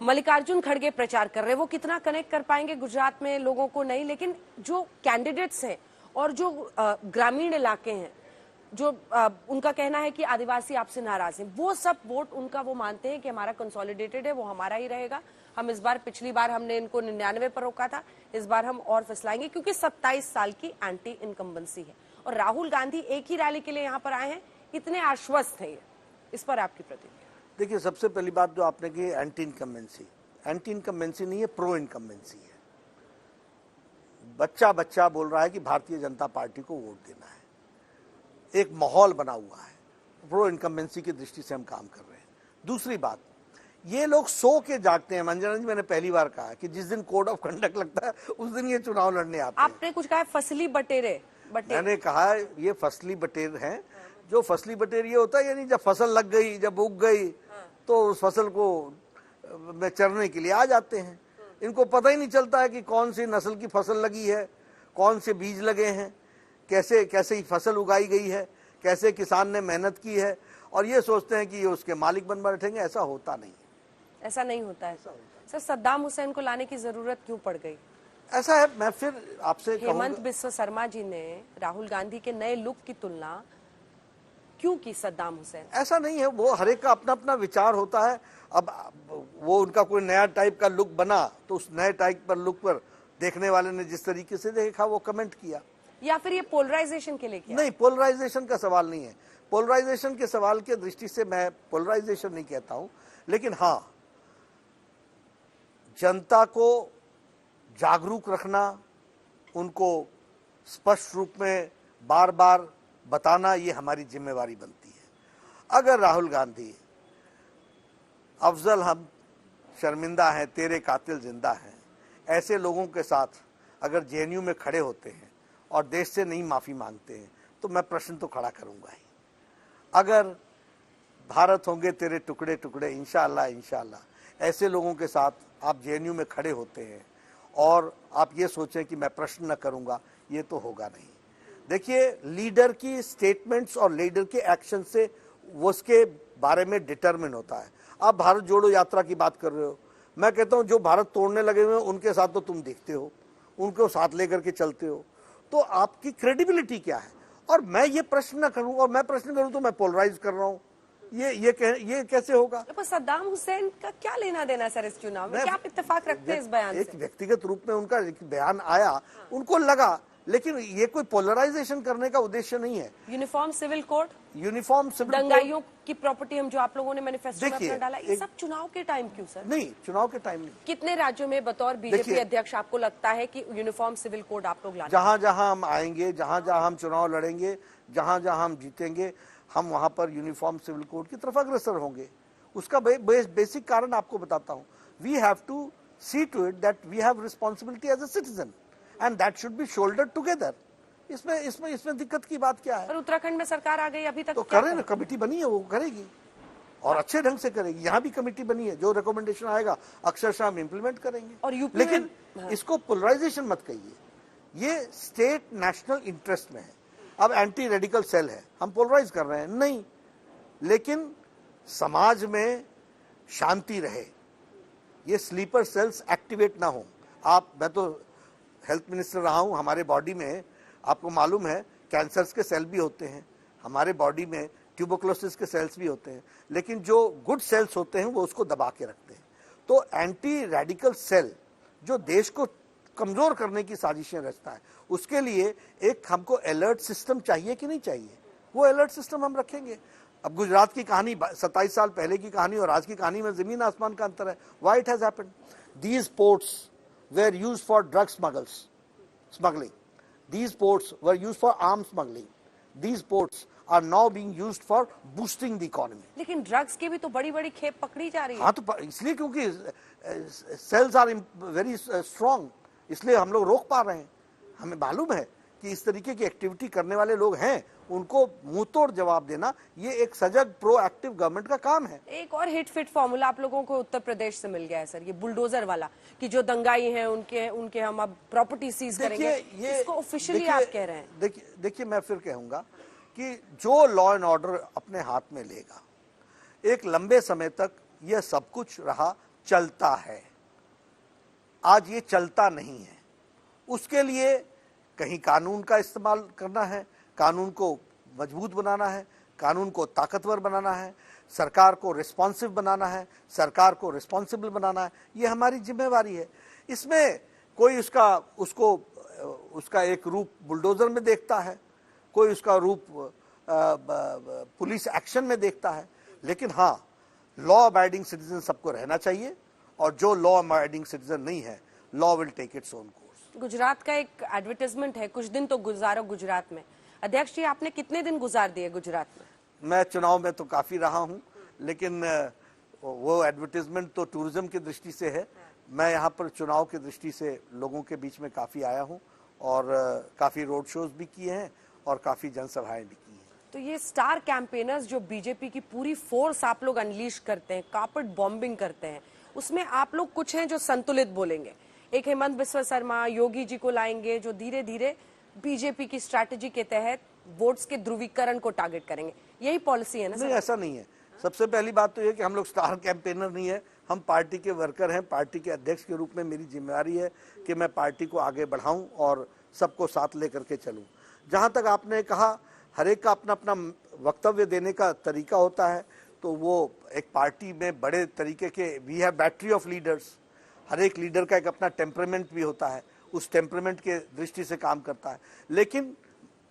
मल्लिकार्जुन खड़गे प्रचार कर रहे हैं, वो कितना कनेक्ट कर पाएंगे गुजरात में लोगों को नहीं, लेकिन जो कैंडिडेट्स हैं और जो ग्रामीण इलाके हैं, जो उनका कहना है कि आदिवासी आपसे नाराज हैं, वो सब वोट उनका वो मानते हैं कि हमारा कंसोलिडेटेड है, वो हमारा ही रहेगा। हम इस बार, पिछली बार हमने इनको 99 पर रोका था, इस बार हम और फिसलाएंगे क्योंकि 27 साल की एंटी इनकम्बेंसी है। और राहुल गांधी एक ही रैली के लिए यहाँ पर आए हैं, इतने आश्वस्त हैं। इस पर आपकी प्रतिक्रिया? देखिए, सबसे पहली बात जो आपने की एंटी इनकम्बेंसी नहीं है, प्रो इनकम्बेंसी है। बच्चा बच्चा बोल रहा है कि भारतीय जनता पार्टी को वोट देना है, एक माहौल बना हुआ है। प्रो इनकम्बेंसी की दृष्टि से हम काम कर रहे हैं। दूसरी बात, ये लोग सो के जागते हैं। मंजना जी, मैंने पहली बार कहा कि जिस दिन कोड ऑफ कंडक्ट लगता है उस दिन ये चुनाव लड़ने आते हैं। आपने कुछ कहा फसली बटेरे, मैंने कहा ये फसली बटेर हैं। जो फसली बटेर ये होता है, यानी जब फसल लग गई, जब उग गई, तो उस फसल को में चरने के लिए आ जाते हैं। इनको पता ही नहीं चलता है कि कौन सी नस्ल की फसल लगी है, कौन से बीज लगे हैं, कैसे कैसे फसल उगाई गई है, कैसे किसान ने मेहनत की है, और ये सोचते हैं कि ये उसके मालिक बन बैठेंगे। ऐसा होता नहीं, ऐसा नहीं होता है। सर, सद्दाम हुसैन को लाने की जरूरत क्यों पड़ गई? ऐसा है, मैं फिर आपसे हेमंत बिस्वा शर्मा जी ने राहुल गांधी के नए लुक की तुलना क्यों की सद्दाम हुसैन? ऐसा नहीं है, वो हर एक का अपना अपना विचार होता है। अब वो उनका कोई नया टाइप का लुक बना तो उस नए टाइप पर लुक पर देखने वाले ने जिस तरीके से देखा वो कमेंट किया। या फिर ये पोलराइजेशन के लिए किया? नहीं, पोलराइजेशन का सवाल नहीं है। पोलराइजेशन के सवाल के दृष्टि से मैं पोलराइजेशन नहीं कहता हूं, लेकिन हाँ, जनता को जागरूक रखना, उनको स्पष्ट रूप में बार बार बताना, ये हमारी जिम्मेवारी बनती है। अगर राहुल गांधी अफजल हम शर्मिंदा हैं, तेरे कातिल जिंदा हैं, ऐसे लोगों के साथ अगर जेएनयू में खड़े होते हैं और देश से नहीं माफी मांगते हैं, तो मैं प्रश्न तो खड़ा करूंगा ही। अगर भारत होंगे तेरे टुकड़े टुकड़े, इंशाअल्लाह इंशाअल्लाह, ऐसे लोगों के साथ आप जेएनयू में खड़े होते हैं और आप ये सोचें कि मैं प्रश्न न करूंगा, ये तो होगा नहीं। देखिए, लीडर की स्टेटमेंट्स और लीडर के एक्शन से वो उसके बारे में डिटरमिन होता है। आप भारत जोड़ो यात्रा की बात कर रहे हो, मैं कहता हूं जो भारत तोड़ने लगे हुए हैं उनके साथ तो तुम देखते हो, उनको साथ लेकर के चलते हो, तो आपकी क्रेडिबिलिटी क्या है? और मैं ये प्रश्न न करूं, और मैं प्रश्न करूं तो मैं पोलराइज कर रहा हूं, ये कैसे होगा? तो सद्दाम हुसैन का क्या लेना देना सर इस चुनाव में? क्या आप इत्तेफाक रखते हैं इस बयान से? एक व्यक्तिगत रूप में उनका बयान आया, उनको लगा, लेकिन ये कोई पोलराइजेशन करने का उद्देश्य नहीं है। यूनिफॉर्म सिविल कोड, दंगाइयों की प्रॉपर्टी, हम जो आप लोगों ने मैनिफेस्टो में अपना डाला, ये सब चुनाव के टाइम क्यों सर? नहीं, चुनाव के टाइम नहीं। कितने राज्यों में बतौर बीजेपी अध्यक्ष आपको लगता है कि यूनिफॉर्म सिविल कोड आप लोग लाने? जहां जहां हम आएंगे, जहां जहां हम चुनाव लड़ेंगे, जहां जहां हम जीतेंगे, हम वहां पर यूनिफॉर्म सिविल कोड की तरफ अग्रसर होंगे। उसका बेसिक कारण आपको बताता हूं। We have to see to it that we have responsibility as a citizen and that should be shouldered together. इसमें दिक्कत की बात क्या है? पर उत्तराखंड में सरकार आ गई, अभी तक तो करे ना, कमेटी बनी है, वो करेगी और अच्छे ढंग से करेगी। यहाँ भी कमेटी बनी है, जो रिकमेंडेशन आएगा अक्षरशः हम इम्प्लीमेंट करेंगे। और यूपी लेकिन में इसको पोलराइजेशन मत कहिए, ये स्टेट नेशनल इंटरेस्ट में है। अब एंटी रेडिकल सेल है, हम पोलराइज कर रहे हैं नहीं, लेकिन समाज में शांति रहे, ये स्लीपर सेल्स एक्टिवेट ना हो। मैं तो हेल्थ मिनिस्टर रहा हूं, हमारे बॉडी में आपको मालूम है कैंसर्स के सेल भी होते हैं, हमारे बॉडी में ट्यूबरकुलोसिस के सेल्स भी होते हैं, लेकिन जो गुड सेल्स होते हैं वो उसको दबा के रखते हैं। तो एंटी रेडिकल सेल जो देश को कमजोर करने की साजिशें रचता है, उसके लिए एक हमको अलर्ट सिस्टम चाहिए कि नहीं चाहिए? वो अलर्ट सिस्टम हम रखेंगे। अब गुजरात की कहानी 27 साल पहले की कहानी और आज की कहानी में जमीन आसमान का अंतर है। Why it has happened? These ports where used for drug smuggling, these ports were used for arms smuggling, these ports are now being used for boosting the economy. लेकिन ड्रग्स की भी तो बड़ी बड़ी खेप पकड़ी जा रही है। हाँ, तो इसलिए क्योंकि सेल्स आर वेरी स्ट्रांग, इसलिए हम लोग रोक पा रहे हैं। हमें मालूम है कि इस तरीके की एक्टिविटी करने वाले लोग हैं, उनको मुंह तोड़ जवाब देना ये एक सजग प्रोएक्टिव गवर्नमेंट का काम है। एक और हिट फिट फॉर्मूला आप लोगों को उत्तर प्रदेश से मिल गया है सर, ये बुलडोजर वाला, कि जो दंगाई हैं उनके हम अब प्रॉपर्टी सीज करेंगे, इसको ऑफिशियली आप कह रहे हैं। देखिए मैं फिर कहूंगा कि जो लॉ एंड ऑर्डर अपने हाथ में लेगा, एक लंबे समय तक यह सब कुछ रहा चलता है, आज ये चलता नहीं है। उसके लिए कहीं कानून का इस्तेमाल करना है, कानून को मजबूत बनाना है, कानून को ताकतवर बनाना है, सरकार को रिस्पॉन्सिव बनाना है, सरकार को रिस्पॉन्सिबल बनाना है। ये हमारी जिम्मेवारी है। इसमें कोई उसका एक रूप बुलडोजर में देखता है, कोई उसका रूप पुलिस एक्शन में देखता है, लेकिन हाँ, लॉ अबाइडिंग सिटीजन सबको रहना चाहिए, और जो लॉ अबाइडिंग सिटीजन नहीं है, law will take its own course. Gujarat का एक एडवर्टाइजमेंट है, कुछ दिन तो गुजारो गुजरात में। अध्यक्ष जी, आपने कितने दिन गुजार दिए गुजरात में? मैं चुनाव में तो काफी रहा हूं, लेकिन वो एडवर्टाइजमेंट तो टूरिज्म की दृष्टि से है। मैं यहाँ पर चुनाव की दृष्टि से लोगों के बीच में काफी आया हूं, और काफी रोड शोज भी किए हैं और काफी जनसभाएं भी की हैं। तो ये स्टार कैंपेनर्स जो बीजेपी की पूरी फोर्स आप लोग अनलीश करते हैं, कार्पेट बॉम्बिंग करते हैं, उसमें आप लोग कुछ हैं जो संतुलित बोलेंगे। एक हेमंत बिस्वा शर्मा, योगी जी को लाएंगे जो धीरे धीरे बीजेपी की स्ट्रैटेजी के तहत वोट्स के ध्रुवीकरण को टारगेट करेंगे। यही पॉलिसी है ना? नहीं, ऐसा नहीं है। सबसे पहली बात तो ये कि हम लोग स्टार कैंपेनर नहीं है, हम पार्टी के वर्कर हैं। पार्टी के अध्यक्ष के रूप में मेरी जिम्मेदारी है कि मैं पार्टी को आगे बढ़ाऊं और सबको साथ लेकर के चलूं। जहां तक आपने कहा, हर एक का अपना अपना वक्तव्य देने का तरीका होता है, तो वो एक पार्टी में बड़े तरीके के, we have battery of leaders, हर एक लीडर का एक अपना टेम्परामेंट भी होता है, उस टेम्परामेंट के दृष्टि से काम करता है। लेकिन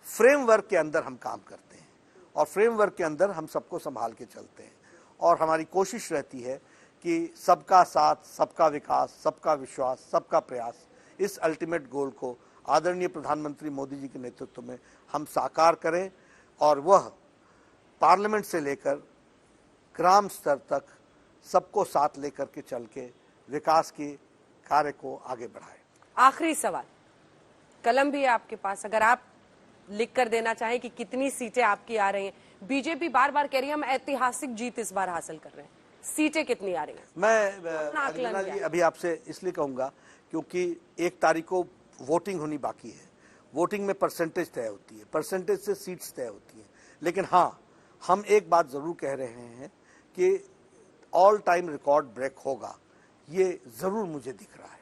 फ्रेमवर्क के अंदर हम काम करते हैं, और फ्रेमवर्क के अंदर हम सबको संभाल के चलते हैं, और हमारी कोशिश रहती है कि सबका साथ, सबका विकास, सबका विश्वास, सबका प्रयास, इस अल्टीमेट गोल को आदरणीय प्रधानमंत्री मोदी जी के नेतृत्व में हम साकार करें, और वह पार्लियामेंट से लेकर ग्राम स्तर तक सबको साथ लेकर के चल के विकास के कार्य को आगे बढ़ाए। आखिरी सवाल, कलम भी है आपके पास, अगर आप लिख कर देना चाहें कि कितनी सीटें आपकी आ रही हैं। बीजेपी बार बार कह रही है हम ऐतिहासिक जीत इस बार हासिल कर रहे हैं, सीटें कितनी आ रही हैं? मैं अंजना जी अभी आपसे इसलिए कहूंगा क्योंकि 1 तारीख को वोटिंग होनी बाकी है। वोटिंग में परसेंटेज तय होती है, परसेंटेज से सीट्स तय होती है। लेकिन हाँ, हम एक बात जरूर कह रहे हैं कि ऑल टाइम रिकॉर्ड ब्रेक होगा, ये जरूर मुझे दिख रहा है।